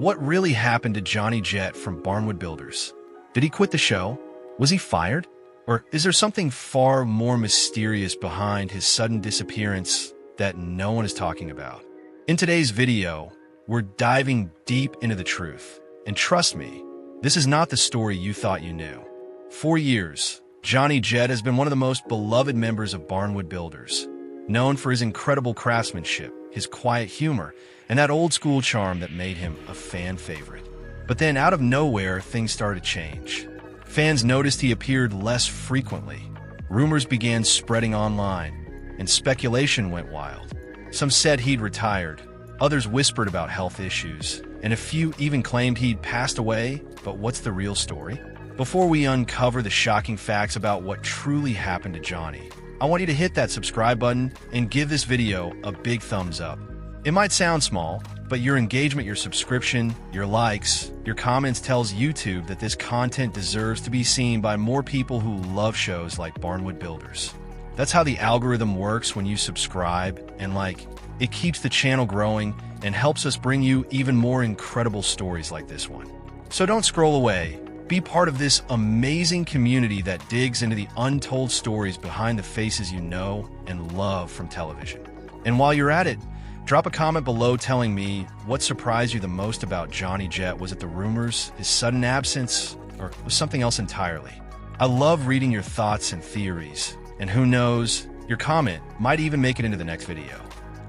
What really happened to Johnny Jett from Barnwood Builders? Did he quit the show? Was he fired? Or is there something far more mysterious behind his sudden disappearance that no one is talking about? In today's video, we're diving deep into the truth. And trust me, this is not the story you thought you knew. For years, Johnny Jett has been one of the most beloved members of Barnwood Builders, known for his incredible craftsmanship, his quiet humor, and that old-school charm that made him a fan favorite. But then, out of nowhere, things started to change. Fans noticed he appeared less frequently. Rumors began spreading online, and speculation went wild. Some said he'd retired, others whispered about health issues, and a few even claimed he'd passed away. But what's the real story? Before we uncover the shocking facts about what truly happened to Johnny, I want you to hit that subscribe button and give this video a big thumbs up. It might sound small, but your engagement, your subscription, your likes, your comments tells YouTube that this content deserves to be seen by more people who love shows like Barnwood Builders. That's how the algorithm works when you subscribe and like. It keeps the channel growing and helps us bring you even more incredible stories like this one. So don't scroll away. Be part of this amazing community that digs into the untold stories behind the faces you know and love from television. And while you're at it, drop a comment below telling me what surprised you the most about Johnny Jett. Was it the rumors, his sudden absence, or was something else entirely? I love reading your thoughts and theories, and who knows, your comment might even make it into the next video.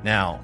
Now,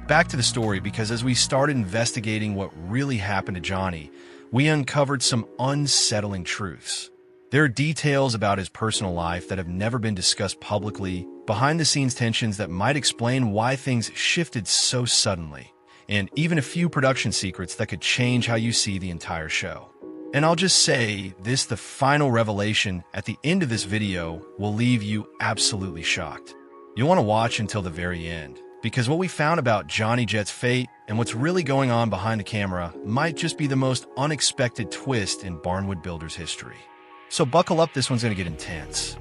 back to the story, because as we started investigating what really happened to Johnny, we uncovered some unsettling truths. There are details about his personal life that have never been discussed publicly, behind-the-scenes tensions that might explain why things shifted so suddenly, and even a few production secrets that could change how you see the entire show. And I'll just say this, the final revelation at the end of this video will leave you absolutely shocked. You'll want to watch until the very end, because what we found about Johnny Jett's fate and what's really going on behind the camera might just be the most unexpected twist in Barnwood Builders history. So buckle up, this one's going to get intense.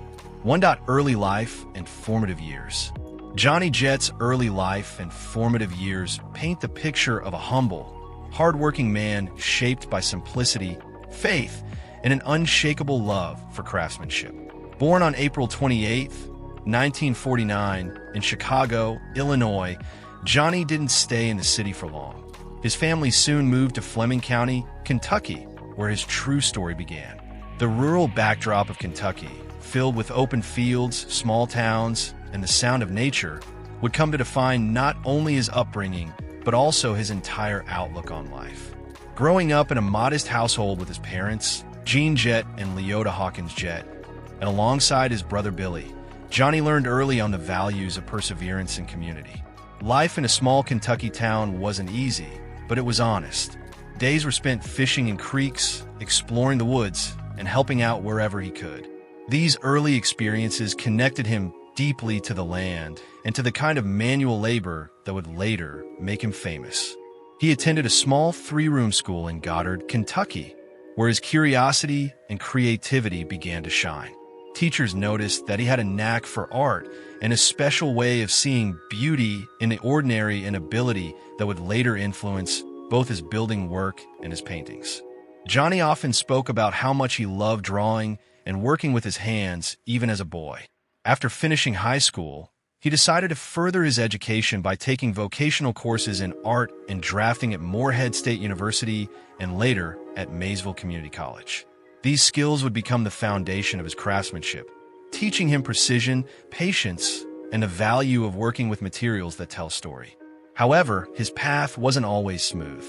Early life and formative years. Johnny Jett's early life and formative years paint the picture of a humble, hardworking man shaped by simplicity, faith, and an unshakable love for craftsmanship. Born on April 28, 1949, in Chicago, Illinois, Johnny didn't stay in the city for long. His family soon moved to Fleming County, Kentucky, where his true story began. The rural backdrop of Kentucky, filled with open fields, small towns, and the sound of nature, would come to define not only his upbringing, but also his entire outlook on life. Growing up in a modest household with his parents, Jean Jett and Leota Hawkins Jett, and alongside his brother Billy, Johnny learned early on the values of perseverance and community. Life in a small Kentucky town wasn't easy, but it was honest. Days were spent fishing in creeks, exploring the woods, and helping out wherever he could. These early experiences connected him deeply to the land and to the kind of manual labor that would later make him famous. He attended a small 3-room school in Goddard, Kentucky, where his curiosity and creativity began to shine. Teachers noticed that he had a knack for art and a special way of seeing beauty in the ordinary, and ability that would later influence both his building work and his paintings. Johnny often spoke about how much he loved drawing and working with his hands, even as a boy. After finishing high school, he decided to further his education by taking vocational courses in art and drafting at Morehead State University and later at Maysville Community College. These skills would become the foundation of his craftsmanship, teaching him precision, patience, and the value of working with materials that tell a story. However, his path wasn't always smooth.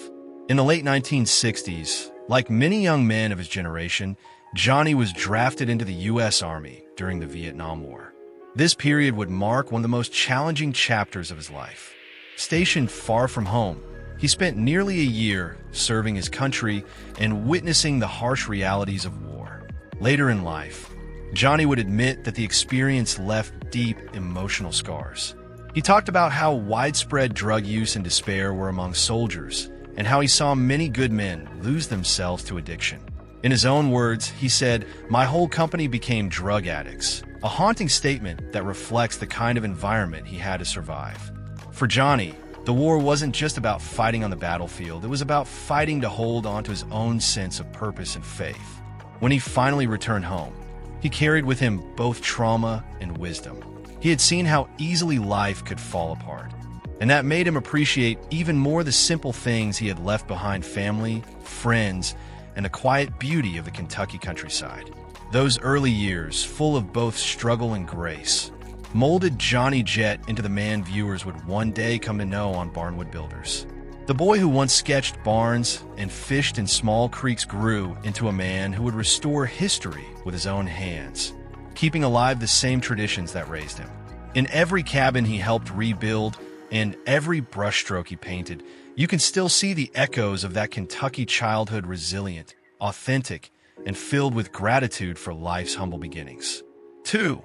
In the late 1960s, like many young men of his generation, Johnny was drafted into the U.S. Army during the Vietnam War. This period would mark one of the most challenging chapters of his life. Stationed far from home, he spent nearly a year serving his country and witnessing the harsh realities of war. Later in life, Johnny would admit that the experience left deep emotional scars. He talked about how widespread drug use and despair were among soldiers, and how he saw many good men lose themselves to addiction. In his own words, he said, "My whole company became drug addicts," a haunting statement that reflects the kind of environment he had to survive. For Johnny, The war wasn't just about fighting on the battlefield, it was about fighting to hold on to his own sense of purpose and faith. When he finally returned home, he carried with him both trauma and wisdom. He had seen how easily life could fall apart, and that made him appreciate even more the simple things he had left behind: family, friends, and the quiet beauty of the Kentucky countryside. Those early years, full of both struggle and grace, molded Johnny Jett into the man viewers would one day come to know on Barnwood Builders. The boy who once sketched barns and fished in small creeks grew into a man who would restore history with his own hands, keeping alive the same traditions that raised him. In every cabin he helped rebuild and every brushstroke he painted, you can still see the echoes of that Kentucky childhood, resilient, authentic, and filled with gratitude for life's humble beginnings. 2.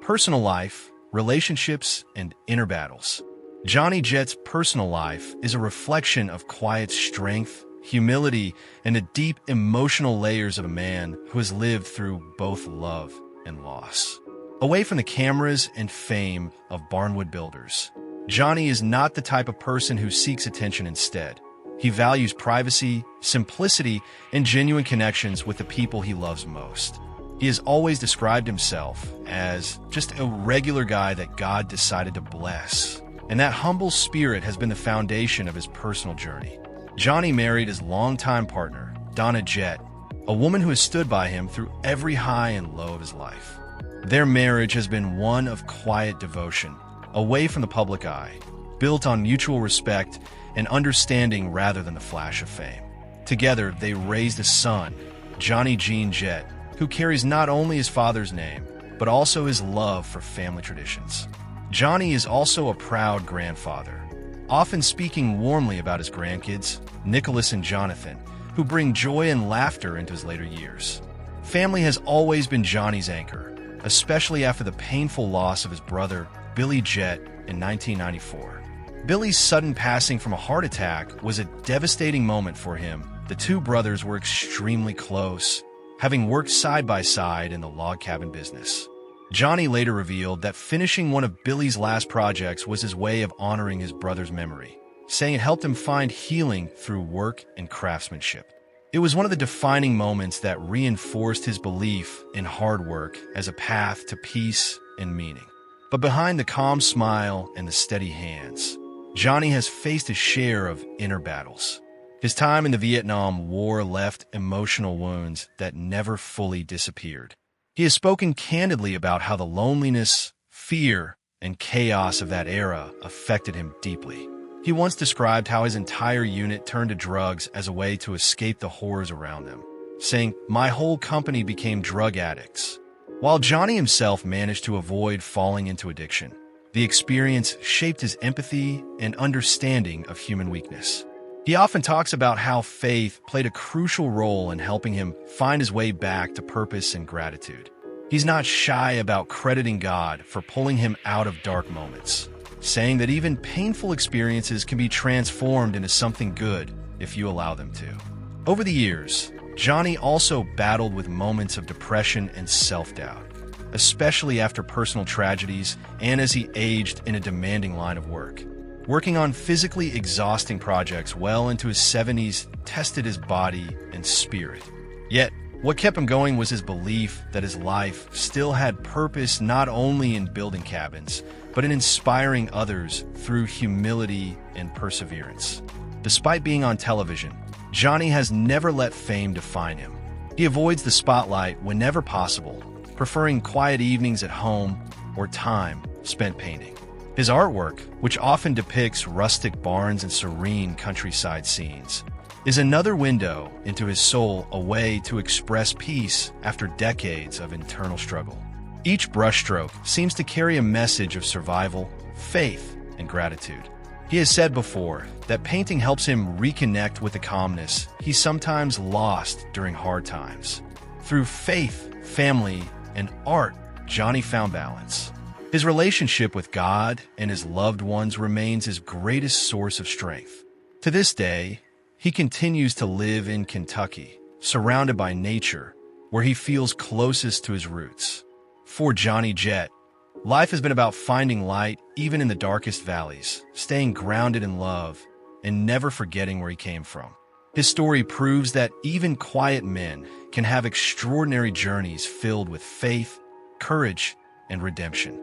Personal life, relationships, and inner battles. Johnny Jett's personal life is a reflection of quiet strength, humility, and the deep emotional layers of a man who has lived through both love and loss. Away from the cameras and fame of Barnwood Builders, Johnny is not the type of person who seeks attention. Instead, he values privacy, simplicity, and genuine connections with the people he loves most. He has always described himself as just a regular guy that God decided to bless, and that humble spirit has been the foundation of his personal journey. Johnny married his longtime partner, Jett, a woman who has stood by him through every high and low of his life. Their marriage has been one of quiet devotion, away from the public eye, built on mutual respect and understanding rather than the flash of fame. Together, they raised a son, Johnny Gene Jett, who carries not only his father's name, but also his love for family traditions. Johnny is also a proud grandfather, often speaking warmly about his grandkids, Nicholas and Jonathan, who bring joy and laughter into his later years. Family has always been Johnny's anchor, especially after the painful loss of his brother, Billy Jett, in 1994. Billy's sudden passing from a heart attack was a devastating moment for him. The two brothers were extremely close, having worked side by side in the log cabin business. Johnny later revealed that finishing one of Billy's last projects was his way of honoring his brother's memory, saying it helped him find healing through work and craftsmanship. It was one of the defining moments that reinforced his belief in hard work as a path to peace and meaning. But behind the calm smile and the steady hands, Johnny has faced his share of inner battles. His time in the Vietnam War left emotional wounds that never fully disappeared. He has spoken candidly about how the loneliness, fear, and chaos of that era affected him deeply. He once described how his entire unit turned to drugs as a way to escape the horrors around them, saying, "My whole company became drug addicts." While Johnny himself managed to avoid falling into addiction, the experience shaped his empathy and understanding of human weakness. He often talks about how faith played a crucial role in helping him find his way back to purpose and gratitude. He's not shy about crediting God for pulling him out of dark moments, saying that even painful experiences can be transformed into something good if you allow them to. Over the years, Johnny also battled with moments of depression and self-doubt, especially after personal tragedies and as he aged in a demanding line of work. Working on physically exhausting projects well into his 70s tested his body and spirit. Yet, what kept him going was his belief that his life still had purpose, not only in building cabins, but in inspiring others through humility and perseverance. Despite being on television, Johnny has never let fame define him. He avoids the spotlight whenever possible, preferring quiet evenings at home or time spent painting. His artwork, which often depicts rustic barns and serene countryside scenes, is another window into his soul, a way to express peace after decades of internal struggle. Each brushstroke seems to carry a message of survival, faith, and gratitude. He has said before that painting helps him reconnect with the calmness he sometimes lost during hard times. Through faith, family, and art, Johnny found balance. His relationship with God and his loved ones remains his greatest source of strength. To this day, he continues to live in Kentucky, surrounded by nature, where he feels closest to his roots. For Johnny Jett, Life has been about finding light even in the darkest valleys, staying grounded in love, and never forgetting where he came from. His story proves that even quiet men can have extraordinary journeys filled with faith, courage, and redemption.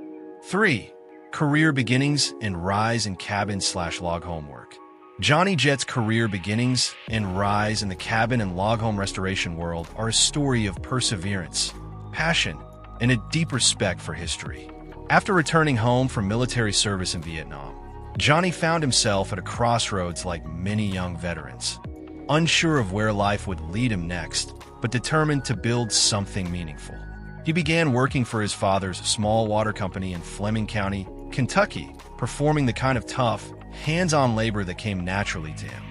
3. Career beginnings and rise in cabin/log home work. Johnny Jett's career beginnings and rise in the cabin and log home restoration world are a story of perseverance, passion, and a deep respect for history. After returning home from military service in Vietnam, Johnny found himself at a crossroads like many young veterans, unsure of where life would lead him next, but determined to build something meaningful. He began working for his father's small water company in Fleming County, Kentucky, performing the kind of tough, hands-on labor that came naturally to him.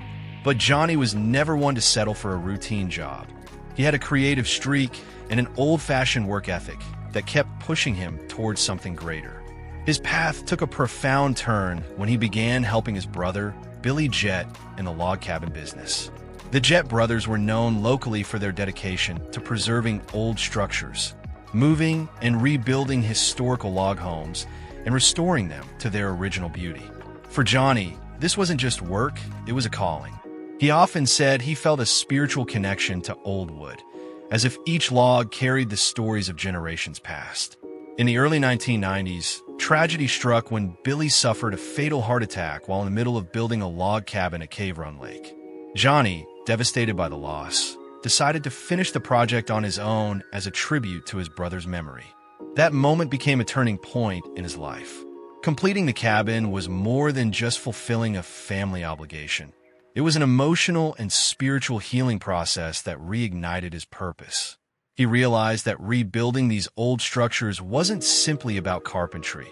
But Johnny was never one to settle for a routine job. He had a creative streak and an old-fashioned work ethic that kept pushing him towards something greater. His path took a profound turn when he began helping his brother, Billy Jett, in the log cabin business. The Jett brothers were known locally for their dedication to preserving old structures, moving and rebuilding historical log homes, and restoring them to their original beauty. For Johnny, this wasn't just work, it was a calling. He often said he felt a spiritual connection to old wood, as if each log carried the stories of generations past. In the early 1990s, tragedy struck when Billy suffered a fatal heart attack while in the middle of building a log cabin at Cave Run Lake. Johnny, devastated by the loss, decided to finish the project on his own as a tribute to his brother's memory. That moment became a turning point in his life. Completing the cabin was more than just fulfilling a family obligation. It was an emotional and spiritual healing process that reignited his purpose. He realized that rebuilding these old structures wasn't simply about carpentry.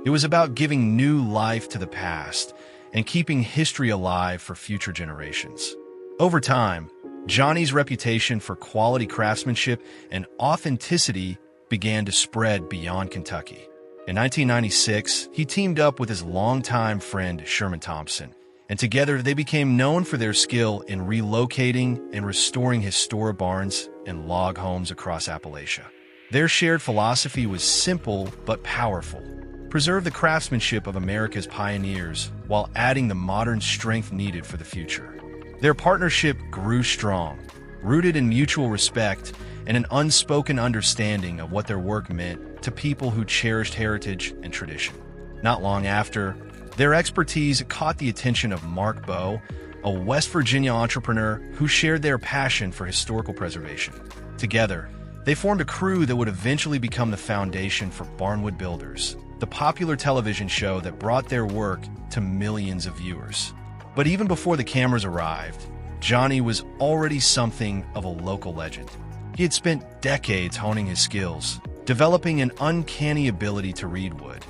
It was about giving new life to the past and keeping history alive for future generations. Over time, Johnny's reputation for quality craftsmanship and authenticity began to spread beyond Kentucky. In 1996, he teamed up with his longtime friend Sherman Thompson, and together they became known for their skill in relocating and restoring historic barns and log homes across Appalachia. Their shared philosophy was simple but powerful: preserve the craftsmanship of America's pioneers while adding the modern strength needed for the future. Their partnership grew strong, rooted in mutual respect and an unspoken understanding of what their work meant to people who cherished heritage and tradition. Not long after, their expertise caught the attention of Mark Bowe, a West Virginia entrepreneur who shared their passion for historical preservation. Together, they formed a crew that would eventually become the foundation for Barnwood Builders, the popular television show that brought their work to millions of viewers. But even before the cameras arrived, Johnny was already something of a local legend. He had spent decades honing his skills, developing an uncanny ability to read wood,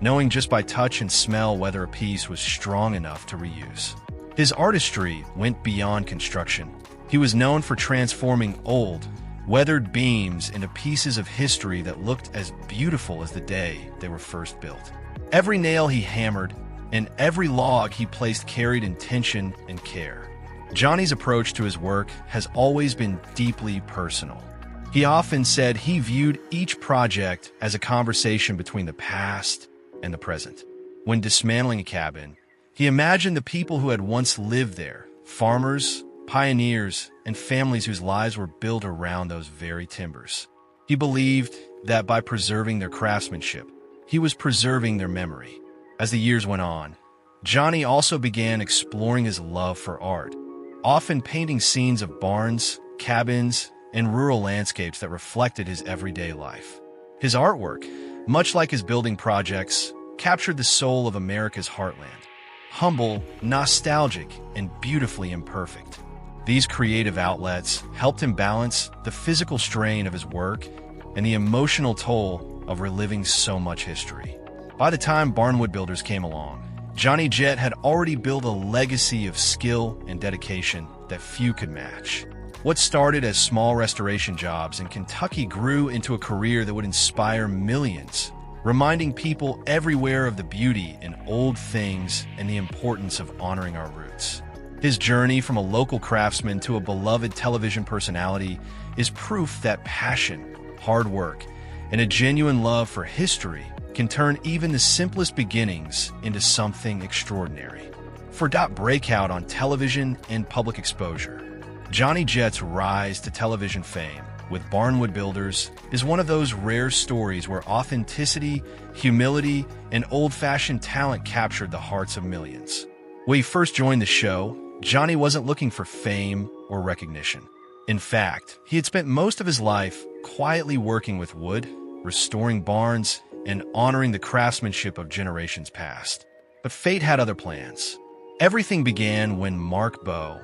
knowing just by touch and smell whether a piece was strong enough to reuse. His artistry went beyond construction. He was known for transforming old, weathered beams into pieces of history that looked as beautiful as the day they were first built. Every nail he hammered and every log he placed carried intention and care. Johnny's approach to his work has always been deeply personal. He often said he viewed each project as a conversation between the past and the present. When dismantling a cabin, he imagined the people who had once lived there, farmers, pioneers, and families whose lives were built around those very timbers. He believed that by preserving their craftsmanship, he was preserving their memory. As the years went on, Johnny also began exploring his love for art, often painting scenes of barns, cabins, and rural landscapes that reflected his everyday life. His artwork, much like his building projects, captured the soul of America's heartland. Humble, nostalgic, and beautifully imperfect. These creative outlets helped him balance the physical strain of his work and the emotional toll of reliving so much history. By the time Barnwood Builders came along, Johnny Jett had already built a legacy of skill and dedication that few could match. What started as small restoration jobs in Kentucky grew into a career that would inspire millions, reminding people everywhere of the beauty in old things and the importance of honoring our roots. His journey from a local craftsman to a beloved television personality is proof that passion, hard work, and a genuine love for history can turn even the simplest beginnings into something extraordinary. For breakout on television and public exposure, Johnny Jett's rise to television fame with Barnwood Builders is one of those rare stories where authenticity, humility, and old-fashioned talent captured the hearts of millions. When he first joined the show, Johnny wasn't looking for fame or recognition. In fact, he had spent most of his life quietly working with wood, restoring barns, and honoring the craftsmanship of generations past. But fate had other plans. Everything began when Mark Bowe,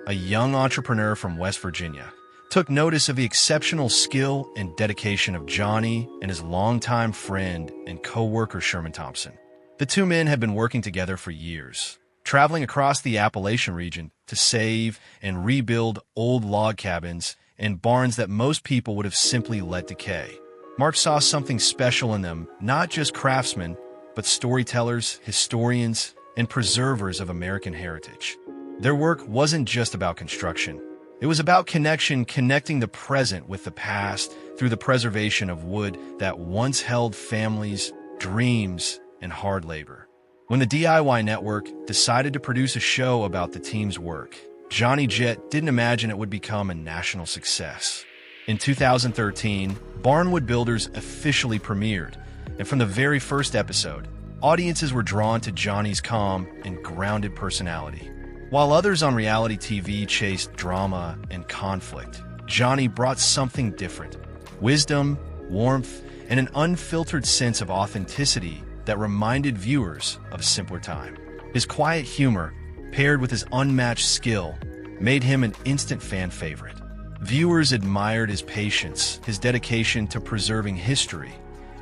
a young entrepreneur from West Virginia, took notice of the exceptional skill and dedication of Johnny and his longtime friend and co-worker Sherman Thompson. The two men had been working together for years, traveling across the Appalachian region to save and rebuild old log cabins and barns that most people would have simply let decay. Mark saw something special in them, not just craftsmen, but storytellers, historians, and preservers of American heritage. Their work wasn't just about construction. It was about connecting the present with the past through the preservation of wood that once held families, dreams, and hard labor. When the DIY Network decided to produce a show about the team's work, Johnny Jett didn't imagine it would become a national success. In 2013, Barnwood Builders officially premiered, and from the very first episode, audiences were drawn to Johnny's calm and grounded personality. While others on reality TV chased drama and conflict, Johnny brought something different: wisdom, warmth, and an unfiltered sense of authenticity that reminded viewers of a simpler time. His quiet humor, paired with his unmatched skill, made him an instant fan favorite. Viewers admired his patience, his dedication to preserving history,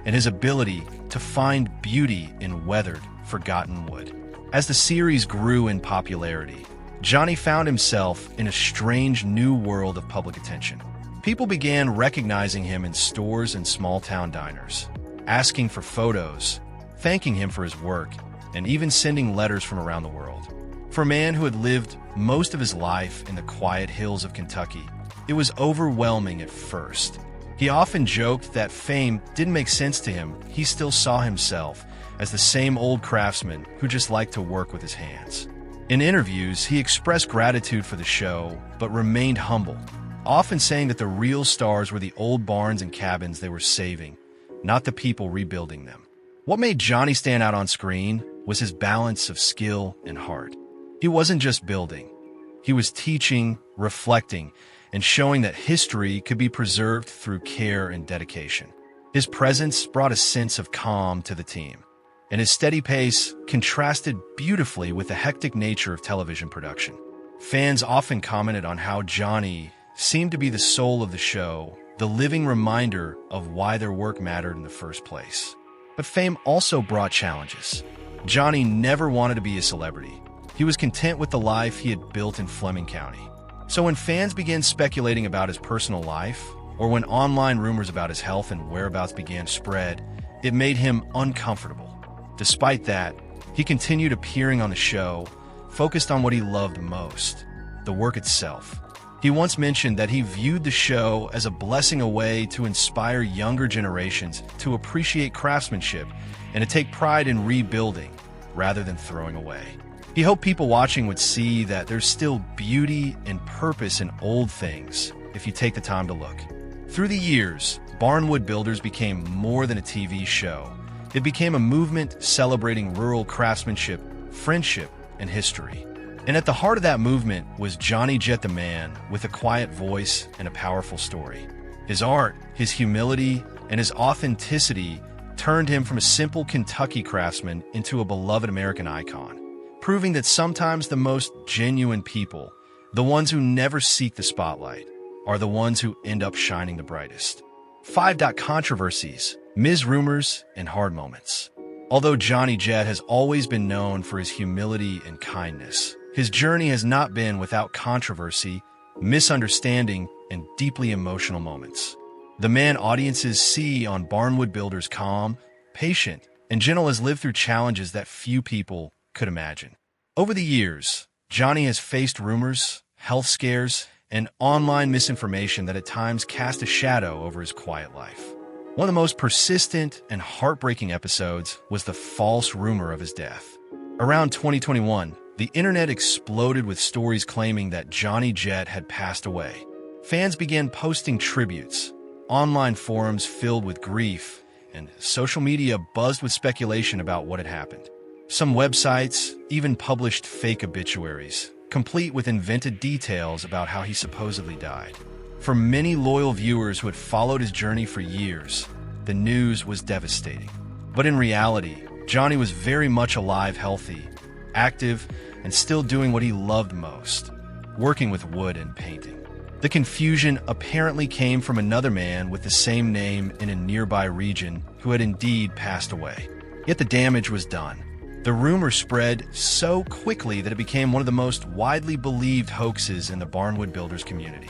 and his ability to find beauty in weathered, forgotten wood. As the series grew in popularity, Johnny found himself in a strange new world of public attention. People began recognizing him in stores and small-town diners, asking for photos, thanking him for his work, and even sending letters from around the world. For a man who had lived most of his life in the quiet hills of Kentucky, it was overwhelming at first. He often joked that fame didn't make sense to him. He still saw himself as the same old craftsman who just liked to work with his hands. In interviews, he expressed gratitude for the show, but remained humble, often saying that the real stars were the old barns and cabins they were saving, not the people rebuilding them. What made Johnny stand out on screen was his balance of skill and heart. He wasn't just building. He was teaching, reflecting, and showing that history could be preserved through care and dedication. His presence brought a sense of calm to the team, and his steady pace contrasted beautifully with the hectic nature of television production. Fans often commented on how Johnny seemed to be the soul of the show, the living reminder of why their work mattered in the first place. But fame also brought challenges. Johnny never wanted to be a celebrity. He was content with the life he had built in Fleming County. So when fans began speculating about his personal life, or when online rumors about his health and whereabouts began to spread, it made him uncomfortable. Despite that, he continued appearing on the show, focused on what he loved most: the work itself. He once mentioned that he viewed the show as a blessing, a way to inspire younger generations to appreciate craftsmanship and to take pride in rebuilding rather than throwing away. He hoped people watching would see that there's still beauty and purpose in old things if you take the time to look. Through the years, Barnwood Builders became more than a TV show. It became a movement celebrating rural craftsmanship, friendship, and history. And at the heart of that movement was Johnny Jett, the man with a quiet voice and a powerful story. His art, his humility, and his authenticity turned him from a simple Kentucky craftsman into a beloved American icon, proving that sometimes the most genuine people, the ones who never seek the spotlight, are the ones who end up shining the brightest. 5. Controversies, rumors, and hard moments. Although Johnny Jett has always been known for his humility and kindness, his journey has not been without controversy, misunderstanding, and deeply emotional moments. The man audiences see on Barnwood Builders, calm, patient, and gentle, has lived through challenges that few people could imagine. Over the years, Johnny has faced rumors, health scares, and online misinformation that at times cast a shadow over his quiet life. One of the most persistent and heartbreaking episodes was the false rumor of his death. Around 2021, the internet exploded with stories claiming that Johnny Jett had passed away. Fans began posting tributes, online forums filled with grief, and social media buzzed with speculation about what had happened. Some websites even published fake obituaries, complete with invented details about how he supposedly died. For many loyal viewers who had followed his journey for years, the news was devastating. But in reality, Johnny was very much alive, healthy, active, and still doing what he loved most, working with wood and painting. The confusion apparently came from another man with the same name in a nearby region who had indeed passed away. Yet the damage was done. The rumor spread so quickly that it became one of the most widely believed hoaxes in the Barnwood builders community.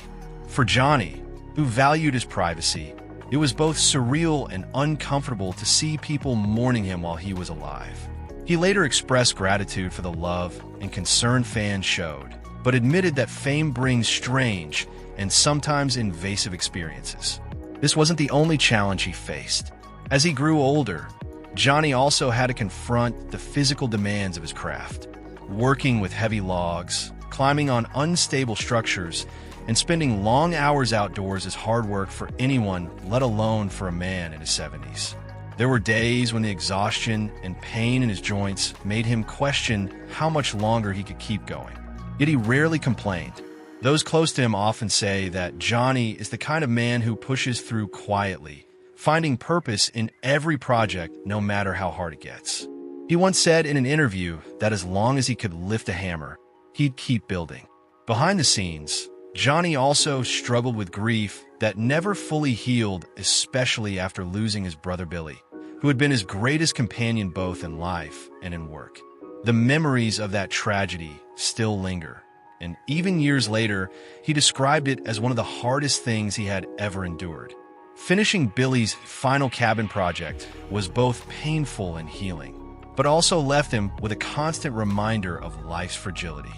For Johnny, who valued his privacy, it was both surreal and uncomfortable to see people mourning him while he was alive. He later expressed gratitude for the love and concern fans showed, but admitted that fame brings strange and sometimes invasive experiences. This wasn't the only challenge he faced. As he grew older, Johnny also had to confront the physical demands of his craft, working with heavy logs, climbing on unstable structures, and spending long hours outdoors is hard work for anyone, let alone for a man in his 70s. There were days when the exhaustion and pain in his joints made him question how much longer he could keep going. Yet he rarely complained. Those close to him often say that Johnny is the kind of man who pushes through quietly, finding purpose in every project no matter how hard it gets. He once said in an interview that as long as he could lift a hammer, he'd keep building. Behind the scenes, Johnny also struggled with grief that never fully healed, especially after losing his brother Billy, who had been his greatest companion both in life and in work. The memories of that tragedy still linger, and even years later, he described it as one of the hardest things he had ever endured. Finishing Billy's final cabin project was both painful and healing, but also left him with a constant reminder of life's fragility.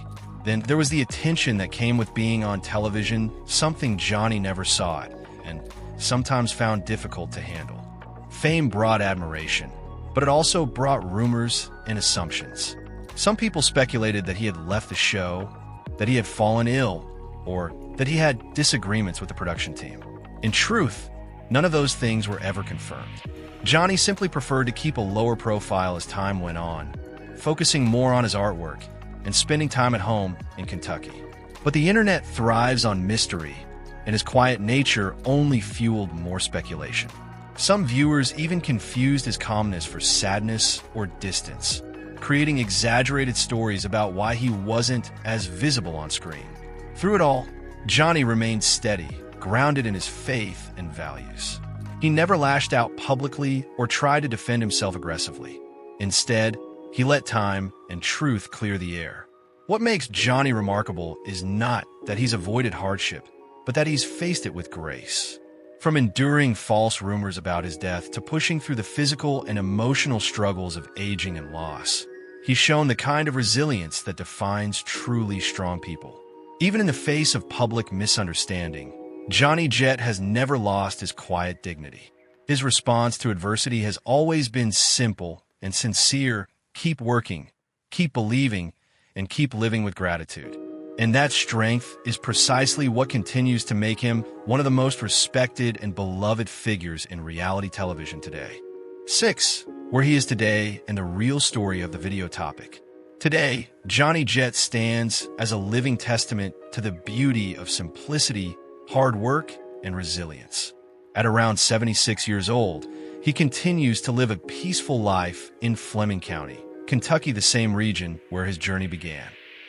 Then there was the attention that came with being on television, something Johnny never sought and sometimes found difficult to handle. Fame brought admiration, but it also brought rumors and assumptions. Some people speculated that he had left the show, that he had fallen ill, or that he had disagreements with the production team. In truth, none of those things were ever confirmed. Johnny simply preferred to keep a lower profile as time went on, focusing more on his artwork and spending time at home in Kentucky. But the internet thrives on mystery, and his quiet nature only fueled more speculation. Some viewers even confused his calmness for sadness or distance, creating exaggerated stories about why he wasn't as visible on screen. Through it all, Johnny remained steady, grounded in his faith and values. He never lashed out publicly or tried to defend himself aggressively. Instead, he let time and truth clear the air. What makes Johnny remarkable is not that he's avoided hardship, but that he's faced it with grace. From enduring false rumors about his death to pushing through the physical and emotional struggles of aging and loss, he's shown the kind of resilience that defines truly strong people. Even in the face of public misunderstanding, Johnny Jett has never lost his quiet dignity. His response to adversity has always been simple and sincere: keep working, keep believing, and keep living with gratitude. And that strength is precisely what continues to make him one of the most respected and beloved figures in reality television today. 6. Where he is today and the real story of the video topic. Today, Johnny Jett stands as a living testament to the beauty of simplicity, hard work, and resilience. At around 76 years old, he continues to live a peaceful life in Fleming County, Kentucky, the same region where his journey began.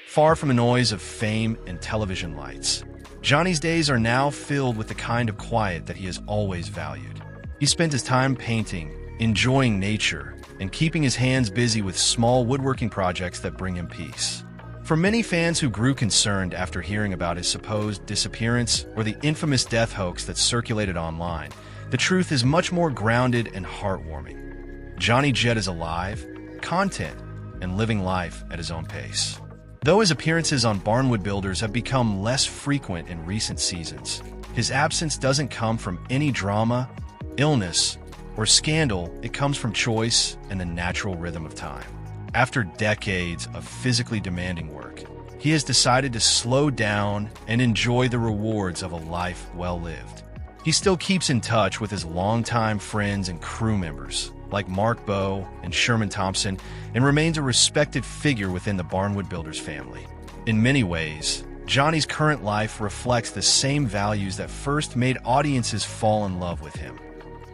Far from the noise of fame and television lights, Johnny's days are now filled with the kind of quiet that he has always valued. He spent his time painting, enjoying nature, and keeping his hands busy with small woodworking projects that bring him peace. For many fans who grew concerned after hearing about his supposed disappearance or the infamous death hoax that circulated online, the truth is much more grounded and heartwarming. Johnny Jett is alive, content, and living life at his own pace. Though his appearances on Barnwood Builders have become less frequent in recent seasons, his absence doesn't come from any drama illness, or scandal, it comes from choice and the natural rhythm of time. After decades of physically demanding work, he has decided to slow down and enjoy the rewards of a life well lived. He still keeps in touch with his longtime friends and crew members, like Mark Bowe and Sherman Thompson, and remains a respected figure within the Barnwood Builders family. In many ways, Johnny's current life reflects the same values that first made audiences fall in love with him: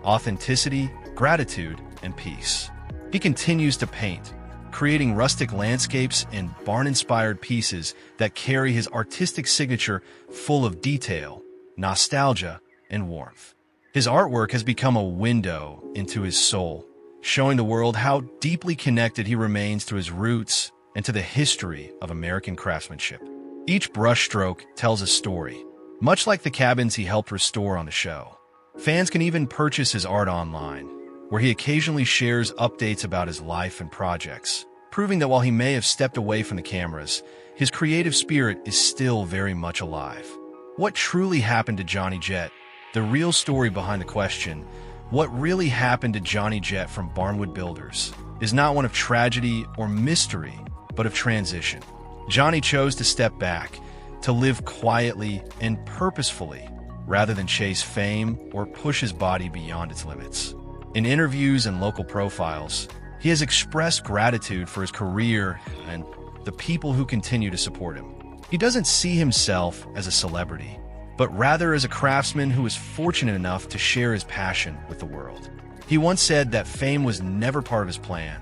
authenticity, gratitude, and peace. He continues to paint, creating rustic landscapes and barn-inspired pieces that carry his artistic signature full of detail, nostalgia, and warmth. His artwork has become a window into his soul, showing the world how deeply connected he remains to his roots and to the history of American craftsmanship. Each brushstroke tells a story, much like the cabins he helped restore on the show. Fans can even purchase his art online, where he occasionally shares updates about his life and projects, proving that while he may have stepped away from the cameras, his creative spirit is still very much alive. What truly happened to Johnny Jett? The real story behind the question, what really happened to Johnny Jett from Barnwood Builders, is not one of tragedy or mystery, but of transition. Johnny chose to step back, to live quietly and purposefully, rather than chase fame or push his body beyond its limits. In interviews and local profiles, he has expressed gratitude for his career and the people who continue to support him. He doesn't see himself as a celebrity, but rather as a craftsman who is fortunate enough to share his passion with the world. He once said that fame was never part of his plan.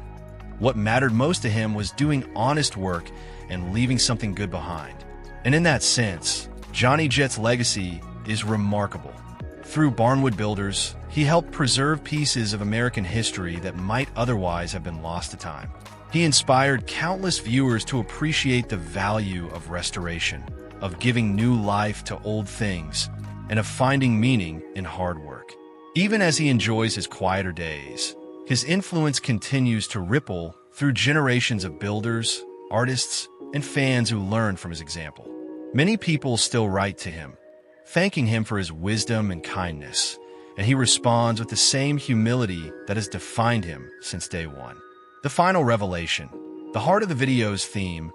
What mattered most to him was doing honest work and leaving something good behind. And in that sense, Johnny Jett's legacy is remarkable. Through Barnwood Builders, he helped preserve pieces of American history that might otherwise have been lost to time. He inspired countless viewers to appreciate the value of restoration, of giving new life to old things, and of finding meaning in hard work. Even as he enjoys his quieter days, his influence continues to ripple through generations of builders, artists, and fans who learn from his example. Many people still write to him, thanking him for his wisdom and kindness, and he responds with the same humility that has defined him since day one. The final revelation, the heart of the video's theme,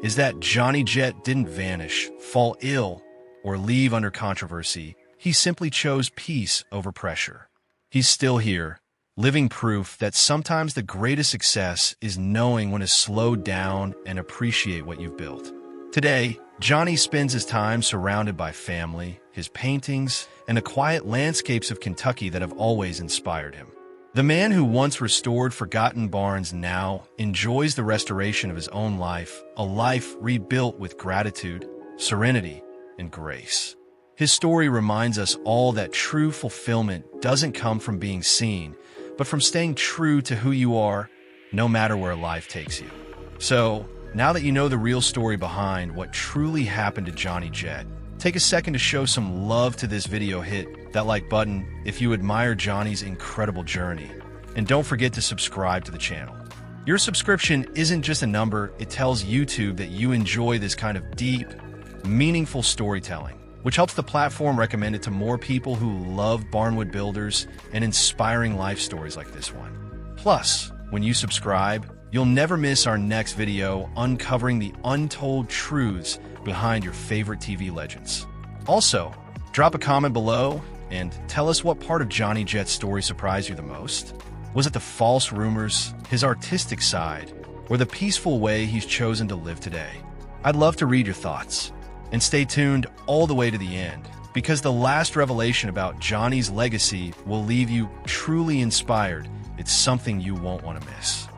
is that Johnny Jett didn't vanish, fall ill, or leave under controversy. He simply chose peace over pressure. He's still here, living proof that sometimes the greatest success is knowing when to slow down and appreciate what you've built. Today, Johnny spends his time surrounded by family, his paintings, and the quiet landscapes of Kentucky that have always inspired him. The man who once restored forgotten barns now enjoys the restoration of his own life, a life rebuilt with gratitude, serenity, and grace. His story reminds us all that true fulfillment doesn't come from being seen, but from staying true to who you are, no matter where life takes you. So, now that you know the real story behind what truly happened to Johnny Jett, take a second to show some love to this video. Hit that like button if you admire Johnny's incredible journey. And don't forget to subscribe to the channel. Your subscription isn't just a number, it tells YouTube that you enjoy this kind of deep, meaningful storytelling, which helps the platform recommend it to more people who love Barnwood Builders and inspiring life stories like this one. Plus, when you subscribe, you'll never miss our next video uncovering the untold truths behind your favorite TV legends. Also, drop a comment below and tell us what part of Johnny Jett's story surprised you the most. Was it the false rumors, his artistic side, or the peaceful way he's chosen to live today? I'd love to read your thoughts. And stay tuned all the way to the end, because the last revelation about Johnny's legacy will leave you truly inspired. It's something you won't want to miss.